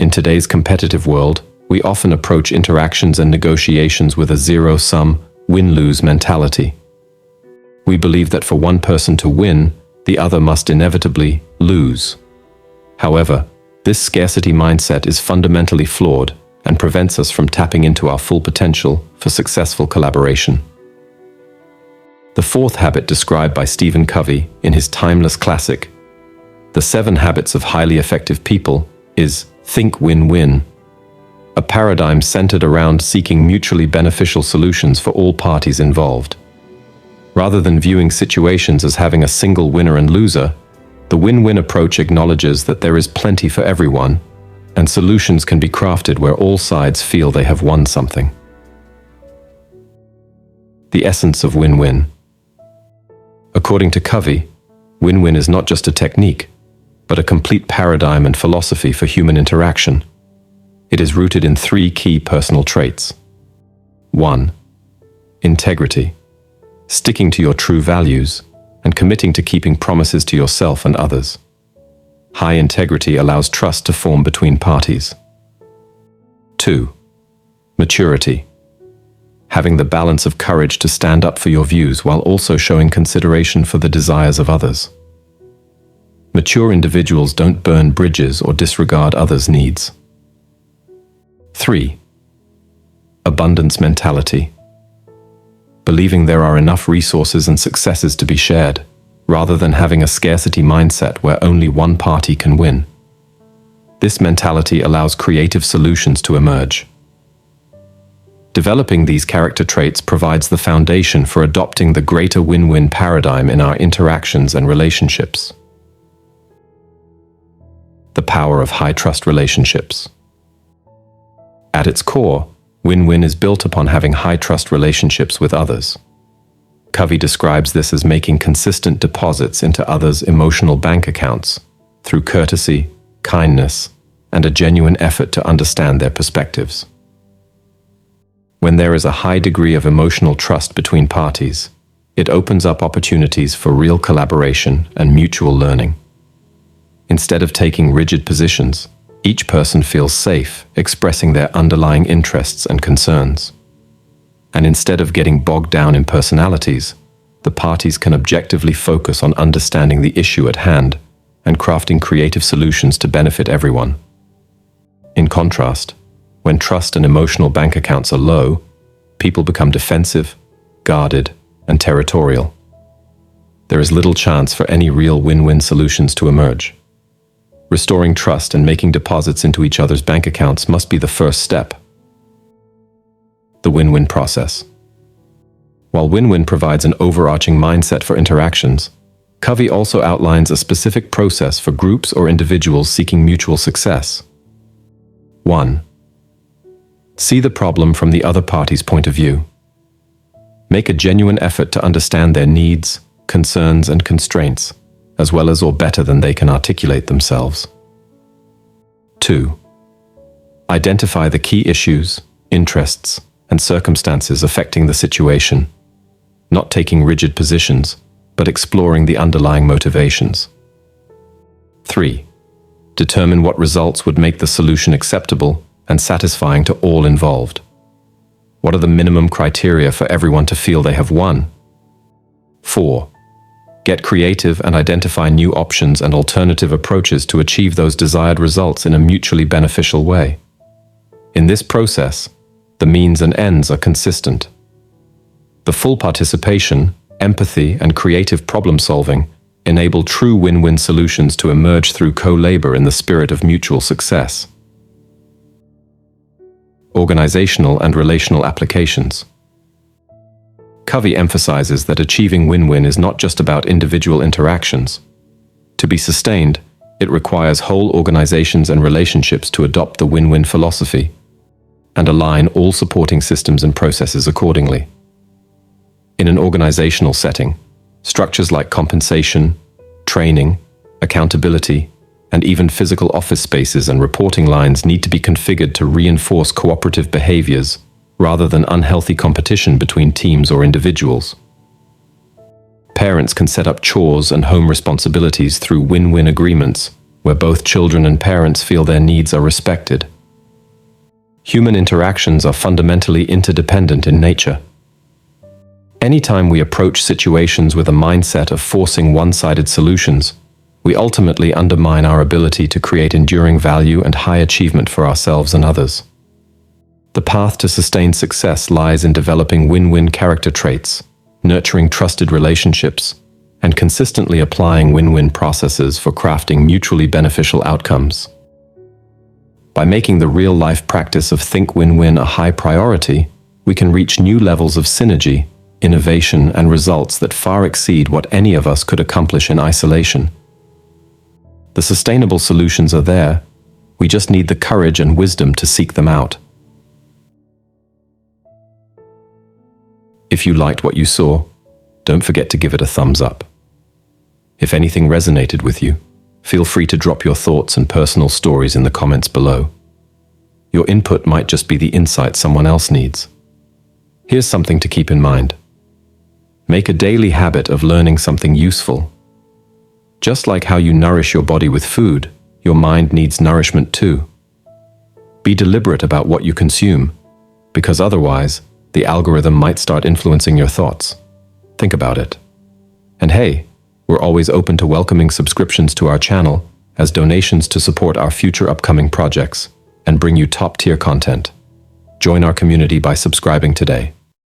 In today's competitive world, we often approach interactions and negotiations with a zero-sum, win-lose mentality. We believe that for one person to win, the other must inevitably lose. However, this scarcity mindset is fundamentally flawed and prevents us from tapping into our full potential for successful collaboration. The fourth habit described by Stephen Covey in his timeless classic, The 7 Habits of Highly Effective People, is think win-win, a paradigm centered around seeking mutually beneficial solutions for all parties involved. Rather than viewing situations as having a single winner and loser, the win-win approach acknowledges that there is plenty for everyone, and solutions can be crafted where all sides feel they have won something. The essence of win-win. According to Covey, win-win is not just a technique, but a complete paradigm and philosophy for human interaction. It is rooted in 3 key personal traits. 1. Integrity. Sticking to your true values and committing to keeping promises to yourself and others. High integrity allows trust to form between parties. 2. Maturity. Having the balance of courage to stand up for your views while also showing consideration for the desires of others. Mature individuals don't burn bridges or disregard others' needs. 3. Abundance mentality. Believing there are enough resources and successes to be shared, rather than having a scarcity mindset where only one party can win. This mentality allows creative solutions to emerge. Developing these character traits provides the foundation for adopting the greater win-win paradigm in our interactions and relationships. The power of high-trust relationships. At its core, win-win is built upon having high-trust relationships with others. Covey describes this as making consistent deposits into others' emotional bank accounts through courtesy, kindness, and a genuine effort to understand their perspectives. When there is a high degree of emotional trust between parties, it opens up opportunities for real collaboration and mutual learning. Instead of taking rigid positions, each person feels safe expressing their underlying interests and concerns. And instead of getting bogged down in personalities, the parties can objectively focus on understanding the issue at hand and crafting creative solutions to benefit everyone. In contrast, when trust and emotional bank accounts are low, people become defensive, guarded, and territorial. There is little chance for any real win-win solutions to emerge. Restoring trust and making deposits into each other's bank accounts must be the first step. The win-win process. While win-win provides an overarching mindset for interactions, Covey also outlines a specific process for groups or individuals seeking mutual success. 1. See the problem from the other party's point of view. Make a genuine effort to understand their needs, concerns, and constraints, as well as or better than they can articulate themselves. 2. Identify the key issues, interests, and circumstances affecting the situation, not taking rigid positions, but exploring the underlying motivations. 3. Determine what results would make the solution acceptable and satisfying to all involved. What are the minimum criteria for everyone to feel they have won? 4. Get creative and identify new options and alternative approaches to achieve those desired results in a mutually beneficial way. In this process, the means and ends are consistent. The full participation, empathy, and creative problem-solving enable true win-win solutions to emerge through co-labor in the spirit of mutual success. Organizational and relational applications. Covey emphasizes that achieving win-win is not just about individual interactions. To be sustained, it requires whole organizations and relationships to adopt the win-win philosophy and align all supporting systems and processes accordingly. In an organizational setting, structures like compensation, training, accountability, and even physical office spaces and reporting lines need to be configured to reinforce cooperative behaviors rather than unhealthy competition between teams or individuals. Parents can set up chores and home responsibilities through win-win agreements where both children and parents feel their needs are respected. Human interactions are fundamentally interdependent in nature. Anytime we approach situations with a mindset of forcing one-sided solutions, we ultimately undermine our ability to create enduring value and high achievement for ourselves and others. The path to sustained success lies in developing win-win character traits, nurturing trusted relationships, and consistently applying win-win processes for crafting mutually beneficial outcomes. By making the real-life practice of Think Win-Win a high priority, we can reach new levels of synergy, innovation, and results that far exceed what any of us could accomplish in isolation. The sustainable solutions are there. We just need the courage and wisdom to seek them out. If you liked what you saw, don't forget to give it a thumbs up. If anything resonated with you, feel free to drop your thoughts and personal stories in the comments below. Your input might just be the insight someone else needs. Here's something to keep in mind. Make a daily habit of learning something useful. Just like how you nourish your body with food, your mind needs nourishment too. Be deliberate about what you consume, because otherwise, the algorithm might start influencing your thoughts. Think about it. And hey, we're always open to welcoming subscriptions to our channel as donations to support our future upcoming projects and bring you top-tier content. Join our community by subscribing today.